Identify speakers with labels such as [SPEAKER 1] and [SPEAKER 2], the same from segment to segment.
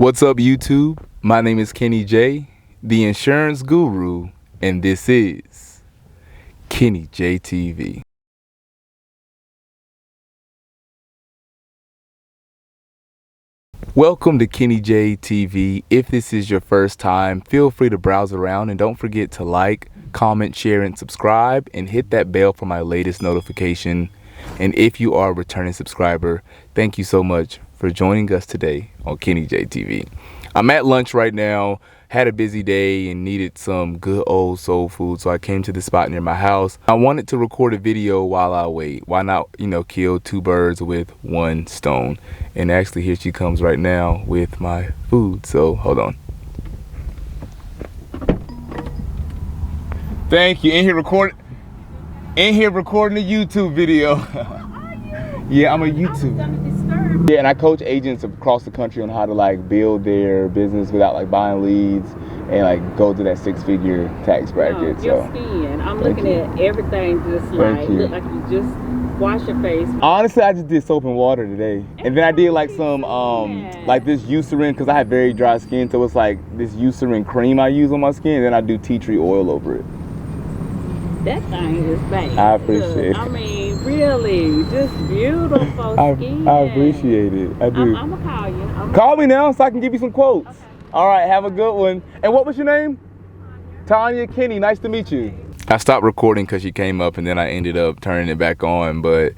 [SPEAKER 1] What's up, YouTube? My name is Kenny J, the insurance guru, and this is Kenny J TV. Welcome to Kenny J TV. If this is your first time, feel free to browse around and don't forget to like, comment, share, and subscribe, and hit that bell for my latest notification. And if you are a returning subscriber, thank you so much for joining us today on Kenny J TV. I'm at lunch right now, had a busy day and needed some good old soul food, so I came to the spot near my house. I wanted to record a video while I wait. Why not, kill two birds with one stone? And actually here she comes right now with my food, so hold on. Thank you. In here recording a YouTube video. Yeah, I'm a YouTuber. Yeah, and I coach agents across the country on how to build their business without buying leads and go to that six-figure tax bracket.
[SPEAKER 2] Your skin. I'm looking at everything just look like you just wash your face.
[SPEAKER 1] Honestly, I just did soap and water today, and then I did some this Eucerin because I have very dry skin, so it's this Eucerin cream I use on my skin, and then I do tea tree oil over it.
[SPEAKER 2] That thing is bad.
[SPEAKER 1] I appreciate it.
[SPEAKER 2] I mean, really, just beautiful skin.
[SPEAKER 1] I appreciate it. I do.
[SPEAKER 2] I'm gonna call you.
[SPEAKER 1] Call me now so I can give you some quotes.
[SPEAKER 2] Okay.
[SPEAKER 1] All right, have a good one. And what was your name? Tanya Kenny. Nice to meet you. I stopped recording because she came up, and then I ended up turning it back on. But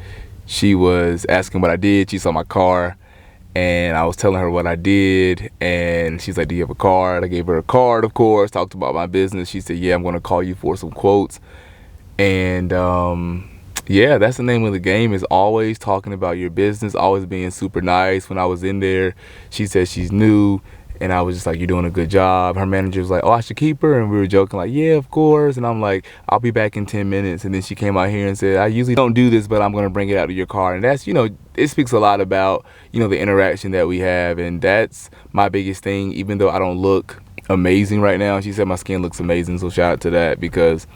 [SPEAKER 1] she was asking what I did. She saw my car, and I was telling her what I did. And she's like, "Do you have a card?" I gave her a card, of course. Talked about my business. She said, "Yeah, I'm going to call you for some quotes." And yeah, that's the name of the game, is always talking about your business, always being super nice. When I was in there, she said she's new, and I was just like, "You're doing a good job." Her manager was like, "Oh, I should keep her," and we were joking "Yeah, of course." And I'm like, "I'll be back in 10 minutes. And then she came out here and said, "I usually don't do this, but I'm going to bring it out of your car." And that's, it speaks a lot about, the interaction that we have. And that's my biggest thing, even though I don't look amazing right now. She said my skin looks amazing, so shout out to that, because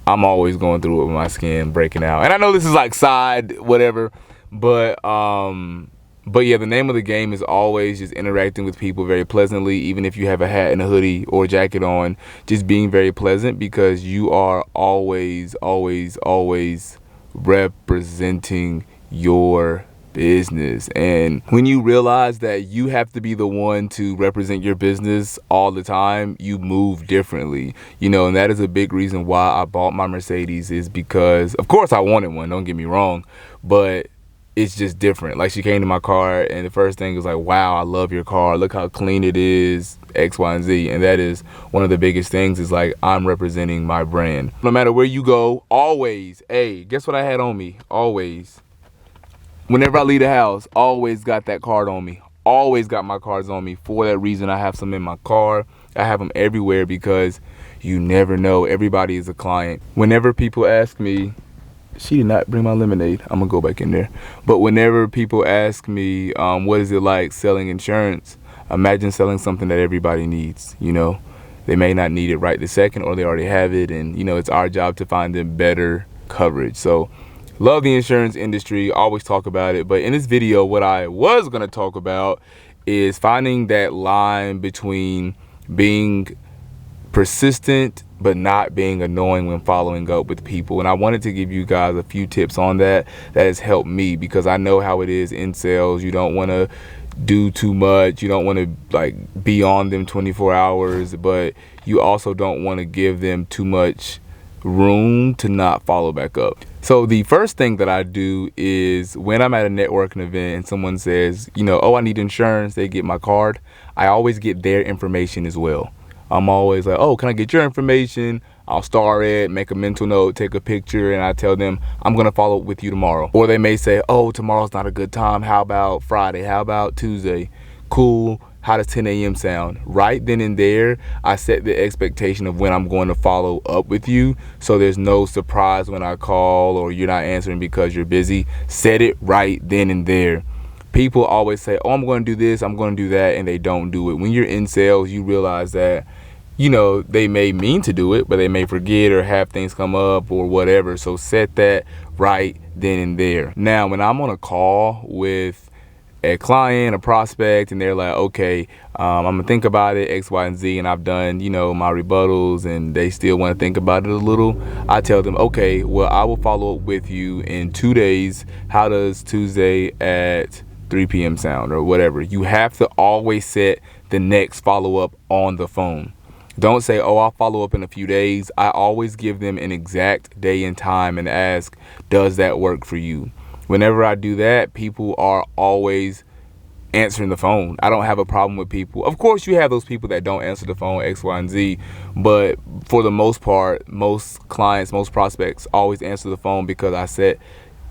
[SPEAKER 1] I'm always going through it with my skin breaking out. And I know this is side whatever, but yeah, the name of the game is always just interacting with people very pleasantly. Even if you have a hat and a hoodie or a jacket on, just being very pleasant, because you are always representing your business. And when you realize that you have to be the one to represent your business all the time, you move differently, and that is a big reason why I bought my Mercedes, is because, of course, I wanted one, don't get me wrong, but it's just different. She came to my car, and the first thing was "Wow, I love your car. Look how clean it is, X, Y, and Z." And that is one of the biggest things, is I'm representing my brand. No matter where you go, always, hey, guess what I had on me? Always. Whenever I leave the house, always got that card on me. Always got my cards on me. For that reason, I have some in my car. I have them everywhere, because you never know. Everybody is a client. Whenever people ask me, she did not bring my lemonade. I'm going to go back in there. But whenever people ask me, what is it like selling insurance? Imagine selling something that everybody needs, They may not need it right this second, or they already have it. And, it's our job to find them better coverage. So, love the insurance industry, always talk about it. But in this video, what I was going to talk about is finding that line between being persistent but not being annoying when following up with people. And I wanted to give you guys a few tips on that has helped me, because I know how it is in sales. You don't want to do too much. You don't want to be on them 24 hours, but you also don't want to give them too much room to not follow back up. So the first thing that I do is, when I'm at a networking event and someone says, "Oh, I need insurance," they get my card, I always get their information as well. I'm always like, "Oh, can I get your information?" I'll star it, make a mental note, take a picture, and I tell them, "I'm going to follow up with you tomorrow." Or they may say, "Oh, tomorrow's not a good time. How about Friday? How about Tuesday?" Cool. How does 10 a.m. sound? Right then and there, I set the expectation of when I'm going to follow up with you, so there's no surprise when I call or you're not answering because you're busy. Set it right then and there. People always say, "Oh, I'm going to do this, I'm going to do that," and they don't do it. When you're in sales, you realize that, they may mean to do it, but they may forget or have things come up or whatever. So set that right then and there. Now, when I'm on a call with a client, a prospect, and they're like, okay, I'm gonna think about it, X, Y, and Z, and I've done, you know, my rebuttals, and they still want to think about it a little, I tell them, okay, well, I will follow up with you in 2 days. How does Tuesday at 3 p.m. sound, or whatever? You have to always set the next follow-up on the phone. Don't say, oh, I'll follow up in a few days. I always give them an exact day and time and ask, does that work for you? Whenever I do that, people are always answering the phone. I don't have a problem with people. Of course, you have those people that don't answer the phone, X, Y, and Z, but for the most part, most clients, most prospects always answer the phone because I set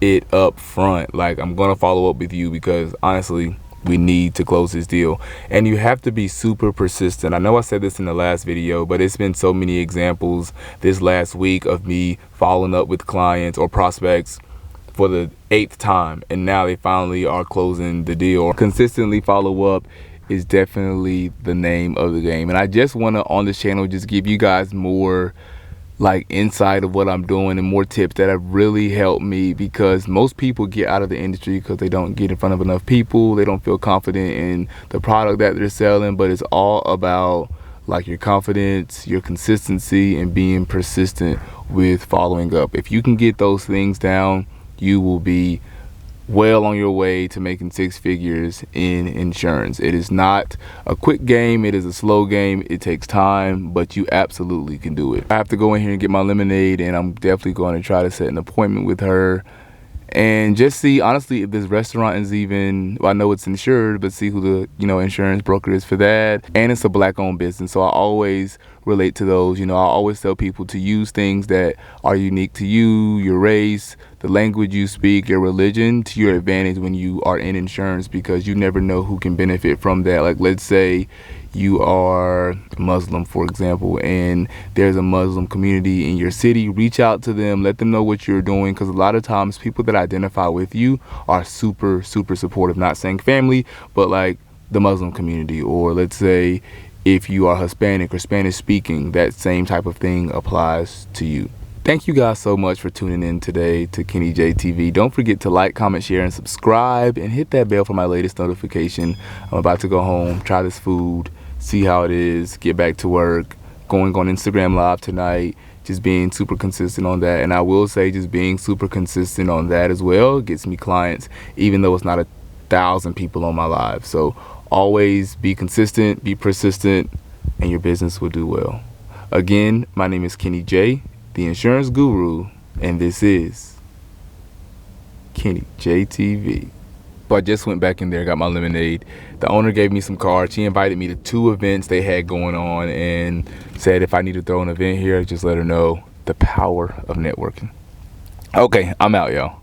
[SPEAKER 1] it up front. Like, I'm gonna follow up with you because honestly, we need to close this deal. And you have to be super persistent. I know I said this in the last video, but it's been so many examples this last week of me following up with clients or prospects for the 8th time, and now they finally are closing the deal. Consistently follow up is definitely the name of the game. And I just want to, on this channel, just give you guys more like insight of what I'm doing and more tips that have really helped me, because most people get out of the industry because they don't get in front of enough people. They don't feel confident in the product that they're selling, but it's all about like your confidence, your consistency, and being persistent with following up. If you can get those things down, you will be well on your way to making 6 figures in insurance. It is not a quick game. It is a slow game. It takes time, but you absolutely can do it. I have to go in here and get my lemonade, and I'm definitely going to try to set an appointment with her and just see, honestly, if this restaurant is even, well, I know it's insured, but see who the, you know, insurance broker is for that. And it's a Black-owned business, so I always relate to those. You know, I always tell people to use things that are unique to you, your race, the language you speak, your religion, to your advantage when you are in insurance, because you never know who can benefit from that. Like, let's say you are Muslim, for example, and there's a Muslim community in your city. Reach out to them, let them know what you're doing, because a lot of times people that identify with you are super supportive. Not saying family, but like the Muslim community. Or let's say if you are Hispanic or Spanish speaking, that same type of thing applies to you. Thank you guys so much for tuning in today to Kenny J TV. Don't forget to like, comment, share, and subscribe, and hit that bell for my latest notification. I'm about to go home, try this food, see how it is, get back to work, going on Instagram Live tonight, just being super consistent on that. And I will say, just being super consistent on that as well gets me clients, even though it's not 1,000 people on my live. So always be consistent, be persistent, and your business will do well. Again, my name is Kenny J, the insurance guru, and this is Kenny J TV. So I just went back in there, got my lemonade. The owner gave me some cards. She invited me to 2 events they had going on and said if I need to throw an event here, just let her know. The power of networking. Okay, I'm out, y'all.